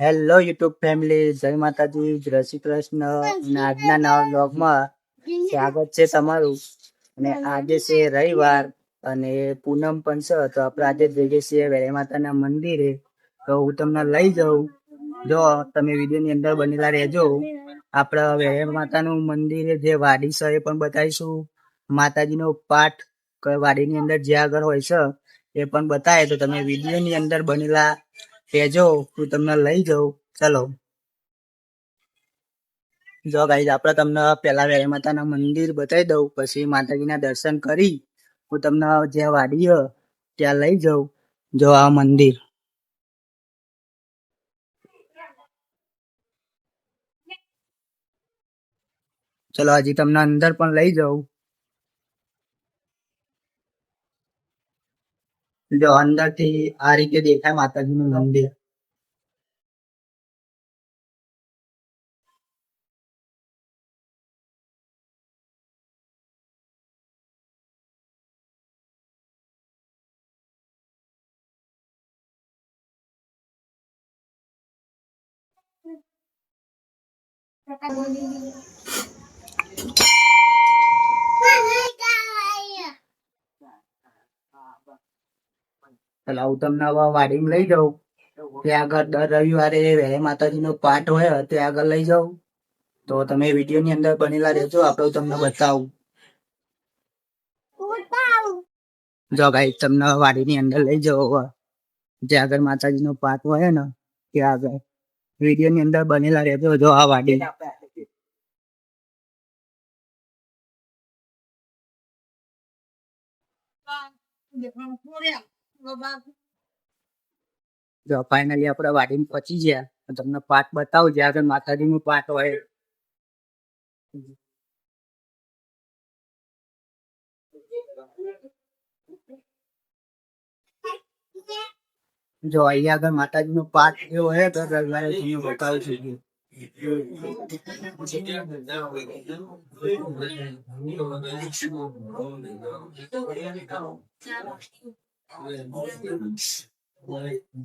Hello YouTube family, જય માતાજી, જય શ્રી કૃષ્ણ. અને આજના નવા બ્લોગમાં સ્વાગત છે તમારું. અને આજે છે રવિવાર અને પૂનમ પણ છે, તો આપણે આજે જઈએ છીએ વેળા માતાના મંદિરે. તો હું તમને લઈ જાઉં, જો તમે વિડીયોની અંદર બનેલા રહેજો. આપણા વેળા માતાનું મંદિરે જે વાડી છે એ પણ બતાવીશું. માતાજીનો પાઠ વાડીની અંદર જે આગળ હોય છે એ પણ બતાવે, તો તમે વિડીયોની અંદર બનેલા રહેજો. હું તમને લઈ જાઉં. ચલો જો ગાઈસ, આપણે તમને પેલા વેળા માતાના મંદિર બતાવી દઉં, પછી માતાજીના દર્શન કરી હું તમને જ્યાં વાડી હ ત્યાં લઈ જાઉં. જો આ મંદિર, ચલો હજી તમને અંદર પણ લઈ જાઉં. જો અંદર થી આ રીતે દેખાય માતાજીનું મંદિર. ચલો હું તમને હવે વાડીમાં લઈ જાઉં. ત્યાં આગળ દર રવિવારે વેળા માતાજીનો પાઠ હોય, ત્યાં આગળ લઈ જાઉં. તો તમે વિડીયોની અંદર બનેલા રહેજો, આપણે હું તમને બતાવું. જો ગાઈસ, તમને વાડીની અંદર લઈ જાઉં હવે. જ્યાં આગળ માતાજીનો પાઠ હોય ને ત્યાં આગળ વિડીયોની અંદર બનેલા રહેજો. જો આ વાડી, જો ફાઇનલી આપણે વાડીમાં પહોંચી ગયા. તો તમને પાઠ બતાવું જ્યાં આગળ માતાજીનું પાઠ હોય. જો અહીંયા આગળ માતાજીનો પાઠ એવો હોય તો રવિવારે તમને બતાવું છું.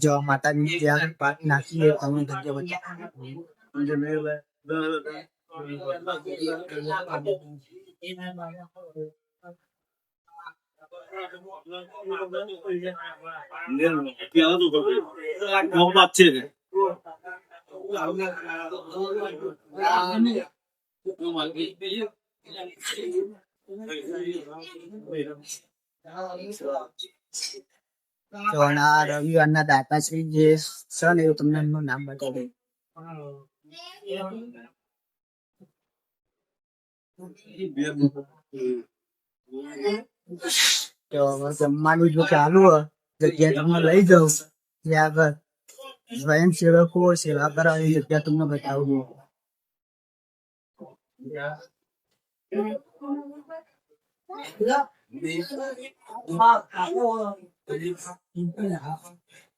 જો માતાજી ત્યાં પાઠ નાખીએ તમે રવિવારના દાતાશ્રી જે છે ને એવું તમને એમનું નામ બતાવી તો જમવાનું જો ચાલુ હોય જગ્યા તમને લઈ જાઉં. ત્યાં આગળ સ્વયંસેવકો સેવા કરાવવાની જગ્યા તમને બતાવું.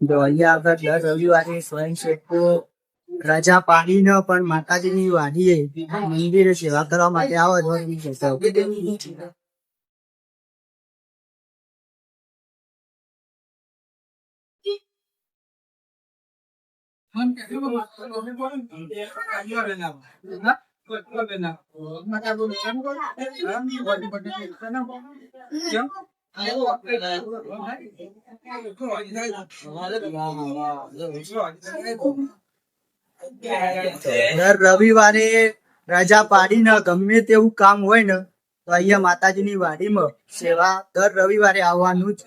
જો અહીંયા આગળ દર રવિવારે સ્વયંસેવકો રજા પાડીને પણ માતાજીની વાડીએ મંદિરે સેવા કરવા માટે આવે છે. દર રવિવારે રજા પાડીને ગમે તેવું કામ હોય ને તો અહીંયા માતાજીની વાડીમાં સેવા દર રવિવારે આવવાનું જ.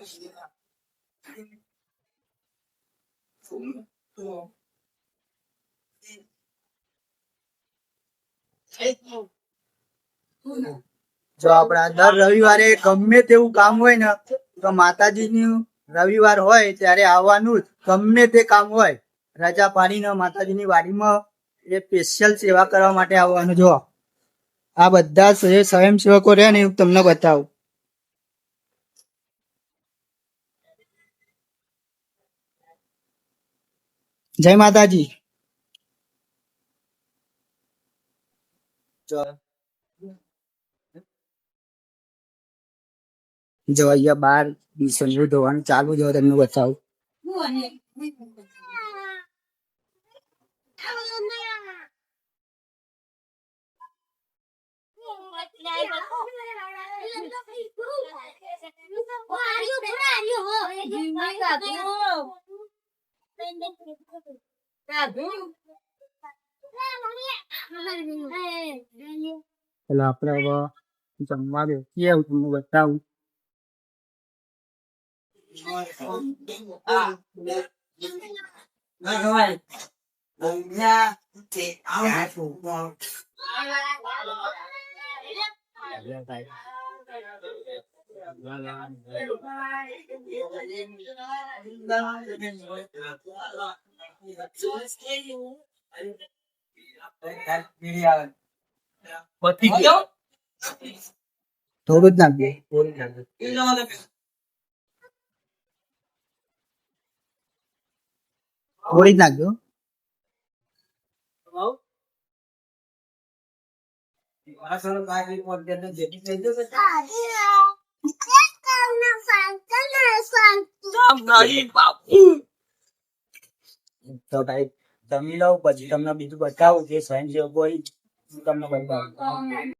જો આપડા દર રવિવારે ગમે તેવું કામ હોય ને તો માતાજીનું રવિવાર હોય ત્યારે આવવાનું જ. ગમે તે કામ હોય રજા પાડીને માતાજીની વાડીમાં એ સ્પેશિયલ સેવા કરવા માટે આવવાનું. જો આ બધા સ્વયંસેવકો રહે ને હું તમને બતાવું. જય માતાજી. જો અહીંયા બાર સંજુ ધોવાનું ચાલુ, જો તમને બતાવું. એટલે આપણે હવે જમવા બેસીએ તમને બતાવું. થોડું જ નાખજે. થોડી જ નાખજો. તો ભાઈ જમી લઉં પછી તમને બીજું બતાવું જે સ્વયંસેવકો હોય તમને બતાવું.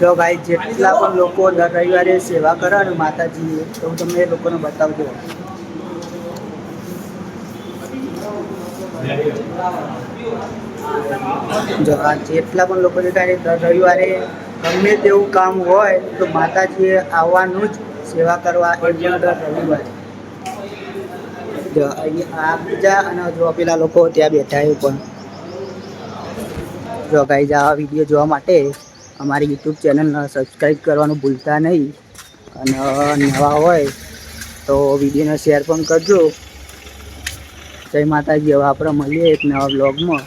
જો ભાઈ જેટલા પણ લોકો દર રવિવારે સેવા કરે ને માતાજી, તો હું તમને એ લોકોને બતાવજો. જો આ જેટલા પણ લોકો દેખાય દર રવિવારે ગમે તેવું કામ હોય તો માતાજીએ આવવાનું જ સેવા કરવા એ પણ દર રવિવારે. જો અહીંયા આ બીજા અને જો પેલા લોકો ત્યાં બેઠા એ પણ. જો ગાઈઝ આ વિડીયો જોવા માટે અમારી યુટ્યુબ ચેનલને સબસ્ક્રાઈબ કરવાનું ભૂલતા નહીં, અને નવા હોય તો વિડીયોને શેર પણ કરજો. જય માતાજી. હવે આપણે મળીએ એક નવા બ્લોગમાં.